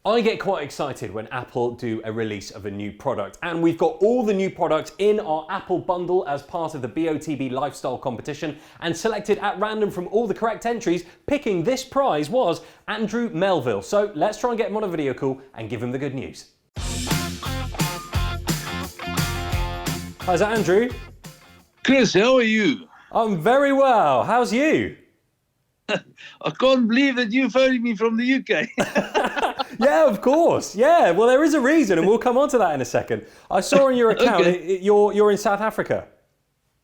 I get quite excited when Apple do a release of a new product, and we've got all the new products in our Apple bundle as part of the BOTB lifestyle competition, and selected at random from all the correct entries, picking this prize was Andrew Melville. So let's try and get him on a video call and give him the good news. How's that, Andrew? Chris, how are you? I'm very well. How's you? I can't believe that you phoned me from the UK. Yeah, of course. Yeah, well, there is a reason, and we'll come on to that in a second. I saw on your account, you're in South Africa.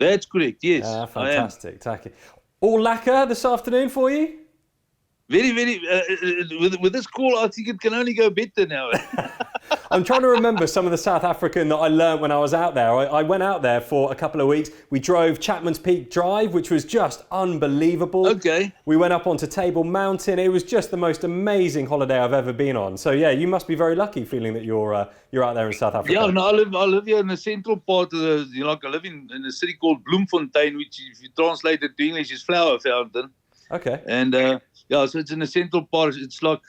That's correct, yes. Fantastic. All lacquer this afternoon for you? Very, with this call, I think it can only go better now. I'm trying to remember some of the South African that I learnt when I was out there. I went out there for a couple of weeks. We drove Chapman's Peak Drive, which was just unbelievable. Okay. We went up onto Table Mountain. It was just the most amazing holiday I've ever been on. So yeah, you must be very lucky feeling that you're out there in South Africa. Yeah, no, I live here in the central part of the, I live in a city called Bloemfontein, which if you translate it to English is Flower Fountain. Okay. And so it's in the central part. It's like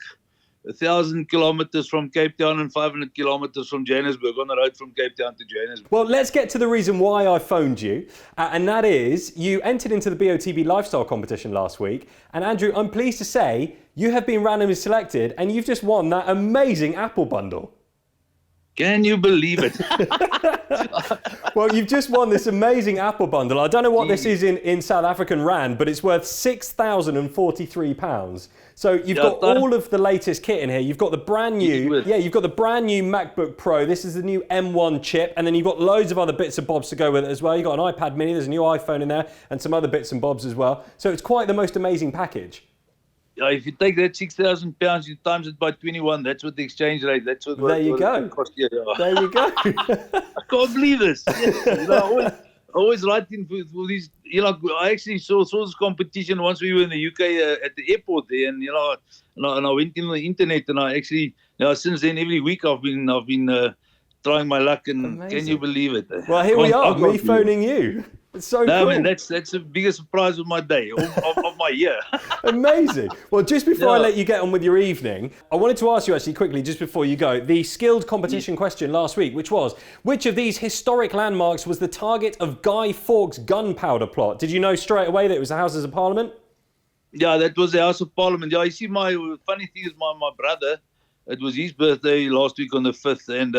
1,000 kilometers from Cape Town and 500 kilometers from Johannesburg, on the road from Cape Town to Johannesburg. Well, let's get to the reason why I phoned you, and that is you entered into the BOTB lifestyle competition last week, and Andrew, I'm pleased to say you have been randomly selected and you've just won that amazing Apple bundle. Can you believe it? Well, you've just won this amazing Apple bundle. I don't know what this is in South African rand, but it's worth £6,043. So you've got all of the latest kit in here. You've got the brand new, you've got the brand new MacBook Pro. This is the new M1 chip, and then you've got loads of other bits and bobs to go with it as well. You've got an iPad mini, there's a new iPhone in there, and some other bits and bobs as well. So it's quite the most amazing package. If you take that £6,000, you times it by 21. That's what the exchange rate. That's what. There you go. Cost you. There you go. I can't believe this. Yes. Always writing for these. I actually saw this competition once we were in the UK at the airport there, and and I went in the internet, and I actually since then every week I've been trying my luck, and amazing. Can you believe it? Well, here we are, me phoning you. It's so cool. Man, that's the biggest surprise of my day, of my year. Amazing. Well, just before I let you get on with your evening, I wanted to ask you actually quickly, just before you go, the skilled competition question last week, which was, which of these historic landmarks was the target of Guy Fawkes' gunpowder plot? Did you know straight away that it was the Houses of Parliament? Yeah, that was the House of Parliament. Yeah, you see, my funny thing is my brother, it was his birthday last week on the 5th, and,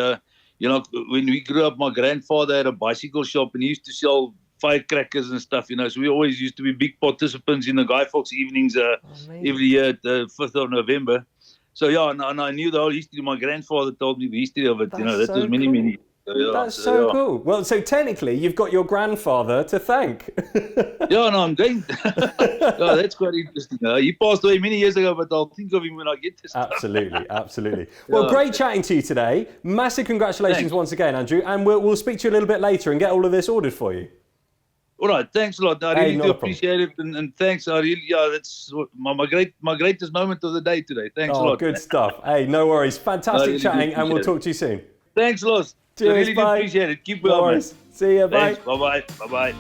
when we grew up, my grandfather had a bicycle shop, and he used to sell firecrackers and stuff, so we always used to be big participants in the Guy Fawkes evenings every year at the 5th of November. So and I knew the whole history. My grandfather told me the history of it. That was many. That's so cool. Well, so technically you've got your grandfather to thank. I'm going. That's quite interesting. He passed away many years ago, but I'll think of him when I get this. Absolutely. Well, great chatting to you today. Massive congratulations once again, Andrew, and we'll speak to you a little bit later and get all of this ordered for you. All right, thanks a lot. I really do appreciate it, and thanks. That's my greatest moment of the day today. Thanks a lot. Good stuff. Hey, no worries. Fantastic chatting, and we'll talk to you soon. Thanks a lot. Cheers, I really do appreciate it. Keep well, man. See you. Bye. Thanks. Bye-bye.